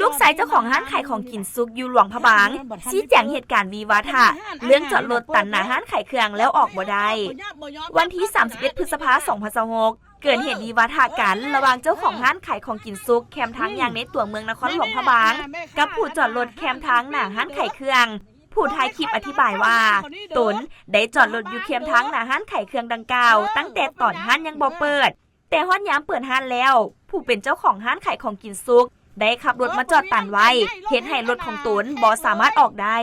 ลูกชายเจ้าของร้านขายของกินซุกอยู่หลวงพระบางชี้แจงเหตุการณ์วิวาทะเรื่องจอดรถตัดหน้าร้านขายเครื่องแล้วออกบ่ได้วันที่31พฤษภาคม2026เกิดเหตุวิวาทะกันระหว่างเจ้าของร้านขายของกินซุกแคมทางยางในตัวเมืองนครหลวงพระบางกับผู้จอดรถแคมทางหน้าร้านขายเครื่องผู้ถ่ายคลิปอธิบายว่าตนได้จอดรถอยู่แคมทางหน้าร้านขายเครื่องดังกล่าวตั้งแต่ตอนร้านยังบ่เปิดแต่ฮอดยามเปิดร้านแล้วผู้เป็นเจ้าของร้านขายของกินซุกได้ขับรถมาจอดตันไว้เห็นให้รถของตนบ่สามารถออกได้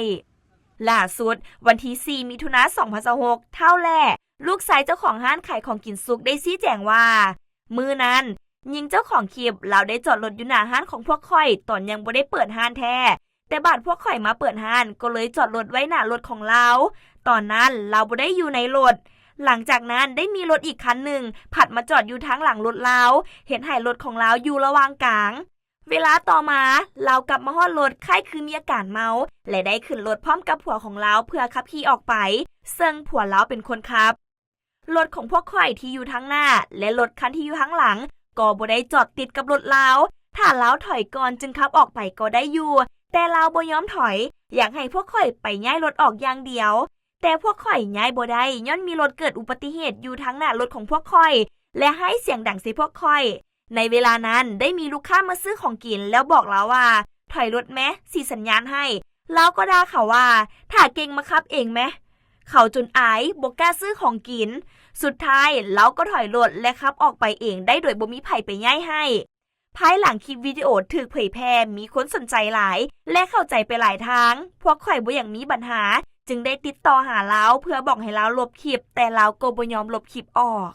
ล่าสุดวันที่4มิถุนายน2026เท่าแล่ลูกชายเจ้าของร้านขายของกินซุกได้ชี้แจงว่ามื้อนั้นยิงเจ้าของคลิปเราได้จอดรถอยู่หน้าร้านของพวกข่อยตอนยังบ่ได้เปิดร้านแท้แต่บาดพวกข่อยมาเปิดร้านก็เลยจอดรถไว้หน้ารถของเราตอนนั้นเราบ่ได้อยู่ในรถหลังจากนั้นได้มีรถอีกคันหนึ่งผัดมาจอดอยู่ทางหลังรถเราเห็นให้รถของเราอยู่ระหว่างกลางเวลาต่อมาเรากลับมาฮอดรถคล้ายคือมีอาการเมาและได้ขึ้นรถพร้อมกับผัวของเราเพื่อขับขี่ออกไปซึ่งผัวเราเป็นคนขับรถของพวกข่อยที่อยู่ทางหน้าและรถคันที่อยู่ทางหลังก็บ่ได้จอดติดกับรถเราถ้าเราถอยก่อนจึงขับออกไปก็ได้อยู่แต่เราบ่ยอมถอยอยากให้พวกข่อยไปย้ายรถออกอย่างเดียวแต่พวกข่อยย้ายบ่ได้ย้อนมีรถเกิดอุบัติเหตุอยู่ทางหน้ารถของพวกข่อยและให้เสียงดังใส่พวกข่อยในเวลานั้นได้มีลูกค้ามาซื้อของกินแล้วบอกเราว่าถอยรถแมสิสัญญาณให้เราก็ด่าเขาว่าถ้าเก่งมาขับเองแมเขาจนอายบ่กล้าซื้อของกินสุดท้ายเราก็ถอยรถและขับออกไปเองได้โดยบ่มีไผไปย้ายให้ภายหลังคลิปวิดีโอถูกเผยแพร่มีคนสนใจหลายและเข้าใจไปหลายทางพวกข่อยบ่อยากมีปัญหาจึงได้ติดต่อหาเราเพื่อบอกให้เราลบคลิปแต่เราก็บ่ยอมลบคลิปออก